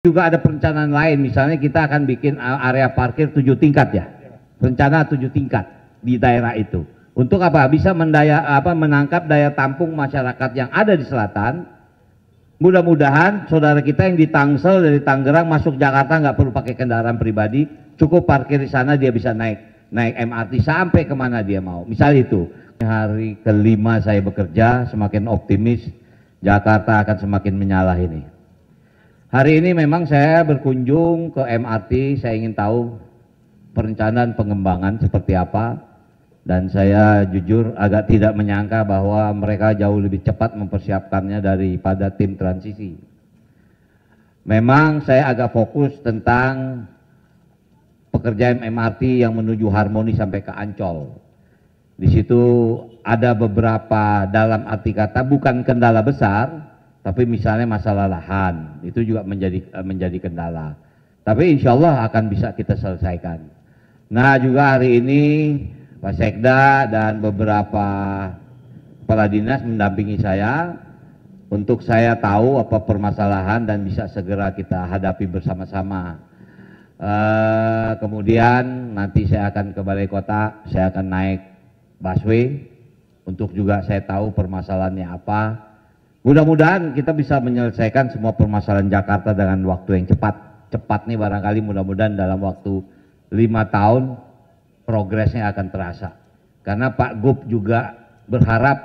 Juga ada perencanaan lain, misalnya kita akan bikin area parkir 7 tingkat ya, rencana 7 tingkat di daerah itu. Untuk apa? Bisa menangkap daya tampung masyarakat yang ada di selatan. Mudah-mudahan saudara kita yang di Tangsel dari Tangerang masuk Jakarta nggak perlu pakai kendaraan pribadi, cukup parkir di sana, dia bisa naik MRT sampai kemana dia mau. Misal itu. Hari kelima saya bekerja, semakin optimis Jakarta akan semakin menyala ini. Hari ini memang saya berkunjung ke MRT, saya ingin tahu perencanaan pengembangan seperti apa, dan saya jujur agak tidak menyangka bahwa mereka jauh lebih cepat mempersiapkannya daripada tim transisi. Memang saya agak fokus tentang pekerjaan MRT yang menuju Harmoni sampai ke Ancol. Di situ ada beberapa, dalam arti kata bukan kendala besar, tapi misalnya masalah lahan itu juga menjadi kendala. Tapi insya Allah akan bisa kita selesaikan. Nah juga hari ini Pak Sekda dan beberapa kepala dinas mendampingi saya untuk saya tahu apa permasalahan dan bisa segera kita hadapi bersama-sama. Kemudian nanti saya akan ke Balai Kota, saya akan naik busway untuk juga saya tahu permasalahannya apa. Mudah-mudahan kita bisa menyelesaikan semua permasalahan Jakarta dengan waktu yang cepat. Cepat nih barangkali, mudah-mudahan dalam waktu 5 tahun progresnya akan terasa. Karena Pak Gub juga berharap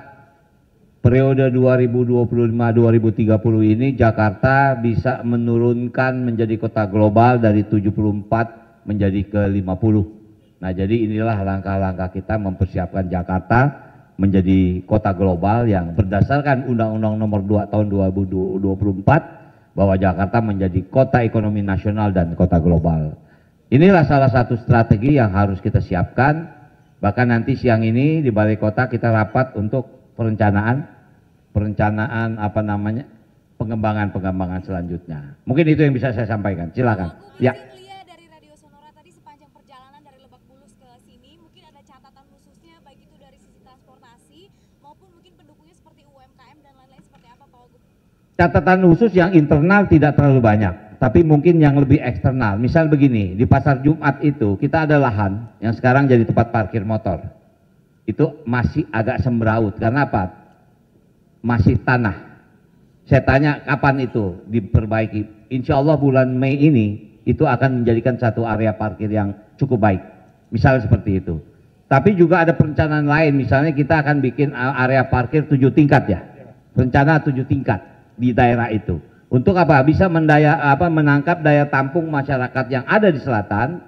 periode 2025-2030 ini Jakarta bisa menurunkan menjadi kota global dari 74 menjadi ke 50. Nah jadi inilah langkah-langkah kita mempersiapkan Jakarta menjadi kota global yang berdasarkan Undang-Undang Nomor 2 Tahun 2024 bahwa Jakarta menjadi kota ekonomi nasional dan kota global. Inilah salah satu strategi yang harus kita siapkan. Bahkan nanti siang ini di Balai Kota kita rapat untuk perencanaan pengembangan selanjutnya. Mungkin itu yang bisa saya sampaikan. Silakan. Ya. Catatan khusus yang internal tidak terlalu banyak, tapi mungkin yang lebih eksternal. Misal begini, di Pasar Jumat itu kita ada lahan yang sekarang jadi tempat parkir motor. Itu masih agak sembraut, karena apa? Masih tanah. Saya tanya kapan itu diperbaiki. Insya Allah bulan Mei ini itu akan menjadikan satu area parkir yang cukup baik. Misal seperti itu. Tapi juga ada perencanaan lain, misalnya kita akan bikin area parkir 7 tingkat ya. Rencana 7 tingkat di daerah itu. Untuk apa? Bisa menangkap daya tampung masyarakat yang ada di selatan.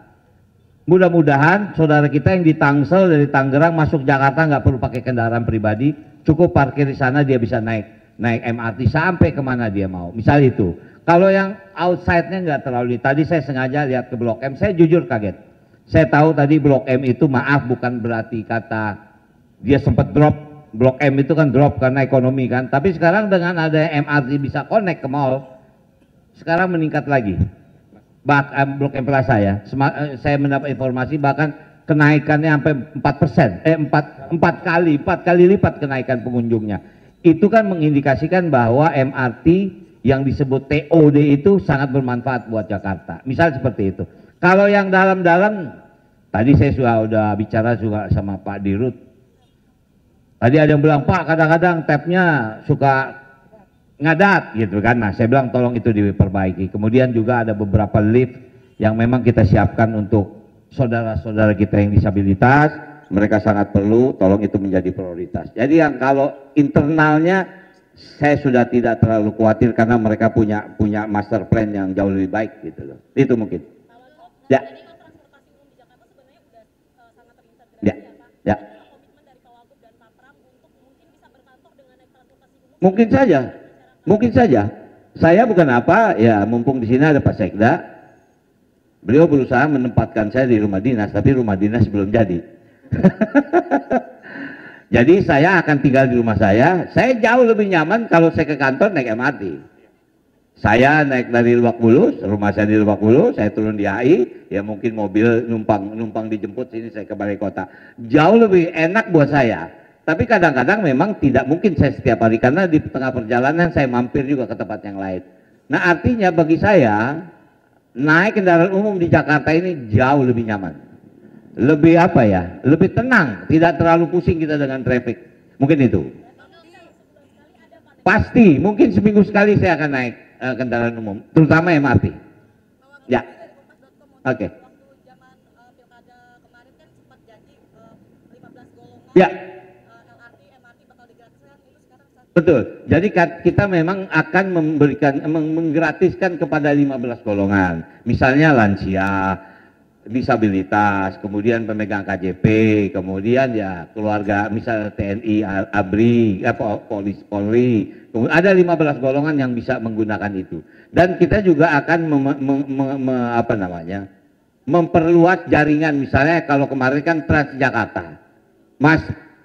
Mudah-mudahan saudara kita yang di Tangsel dari Tangerang masuk Jakarta nggak perlu pakai kendaraan pribadi, cukup parkir di sana, dia bisa naik MRT sampai kemana dia mau. Misal itu. Kalau yang outside-nya nggak terlalu, tadi saya sengaja lihat ke Blok M, saya jujur kaget. Saya tahu tadi Blok M itu, maaf bukan berarti kata dia sempat drop. Blok M itu kan drop karena ekonomi kan, tapi sekarang dengan ada MRT bisa connect ke mall, sekarang meningkat lagi. Bahkan Blok M Plaza ya, saya mendapat informasi bahkan kenaikannya sampai 4 kali lipat kenaikan pengunjungnya. Itu kan mengindikasikan bahwa MRT yang disebut TOD itu sangat bermanfaat buat Jakarta. Misal seperti itu. Kalau yang dalam-dalam, tadi saya sudah bicara juga sama Pak Dirut. Tadi ada yang bilang, Pak kadang-kadang tapnya suka ngadat gitu kan. Nah saya bilang tolong itu diperbaiki. Kemudian juga ada beberapa lift yang memang kita siapkan untuk saudara-saudara kita yang disabilitas. Mereka sangat perlu, tolong itu menjadi prioritas. Jadi yang kalau internalnya saya sudah tidak terlalu khawatir karena mereka punya master plan yang jauh lebih baik gitu loh. Itu mungkin. Ya. Ya. Ya. Mungkin saja. Saya bukan apa, ya mumpung di sini ada Pak Sekda, beliau berusaha menempatkan saya di rumah dinas, tapi rumah dinas belum jadi. Jadi saya akan tinggal di rumah saya jauh lebih nyaman kalau saya ke kantor naik MRT. Saya naik dari Lebak Bulus, rumah saya di Lebak Bulus, saya turun di HI, ya mungkin mobil numpang dijemput sini saya ke Balai Kota. Jauh lebih enak buat saya. Tapi kadang-kadang memang tidak mungkin saya setiap hari karena di tengah perjalanan saya mampir juga ke tempat yang lain. Nah artinya bagi saya naik kendaraan umum di Jakarta ini jauh lebih nyaman, lebih apa ya, lebih tenang, tidak terlalu pusing kita dengan traffic. Mungkin itu. Pasti, mungkin seminggu sekali saya akan naik kendaraan umum, terutama MRT. Ya, oke. Ya. Betul. Jadi kita memang akan memberikan menggratiskan kepada 15 golongan. Misalnya lansia, disabilitas, kemudian pemegang KJP, kemudian ya keluarga misalnya TNI, ABRI, Polri. Kemudian ada 15 golongan yang bisa menggunakan itu. Dan kita juga akan memperluas jaringan. Misalnya kalau kemarin kan Transjakarta.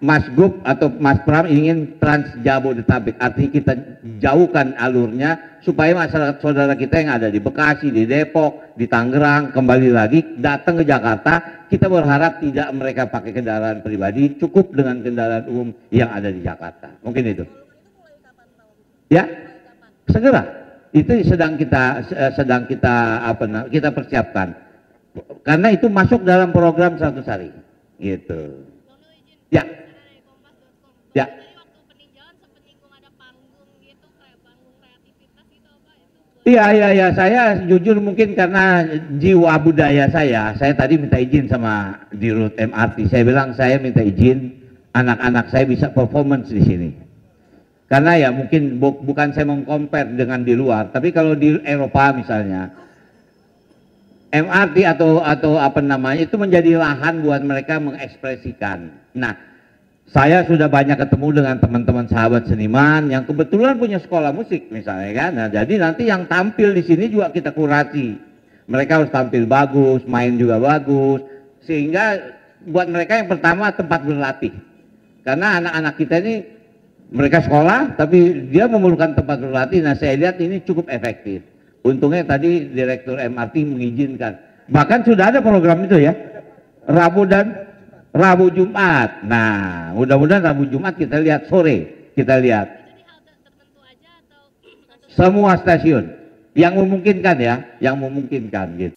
Mas Gub atau Mas Pram ingin Trans Jabodetabek, artinya kita jauhkan alurnya supaya masyarakat saudara kita yang ada di Bekasi, di Depok, di Tangerang kembali lagi datang ke Jakarta. Kita berharap tidak mereka pakai kendaraan pribadi, cukup dengan kendaraan umum yang ada di Jakarta. Mungkin itu. Ya, segera. Itu sedang kita persiapkan. Karena itu masuk dalam program 100 hari. Gitu. Ya. Ya. Iya, saya jujur mungkin karena jiwa budaya saya tadi minta izin sama di Dirut MRT. Saya bilang saya minta izin anak-anak saya bisa performance di sini. Karena ya mungkin bukan saya mengcompare dengan di luar, tapi kalau di Eropa misalnya MRT atau apa namanya itu menjadi lahan buat mereka mengekspresikan. Nah, saya sudah banyak ketemu dengan teman-teman sahabat seniman yang kebetulan punya sekolah musik misalnya kan. Nah, jadi nanti yang tampil di sini juga kita kurasi. Mereka harus tampil bagus, main juga bagus, sehingga buat mereka yang pertama tempat berlatih. Karena anak-anak kita ini mereka sekolah tapi dia memerlukan tempat berlatih. Nah, saya lihat ini cukup efektif. Untungnya tadi Direktur MRT mengizinkan. Bahkan sudah ada program itu ya. Rabu Jumat. Nah, mudah-mudahan Rabu Jumat kita lihat sore. Kita lihat. Semua stasiun yang memungkinkan ya, yang memungkinkan gitu.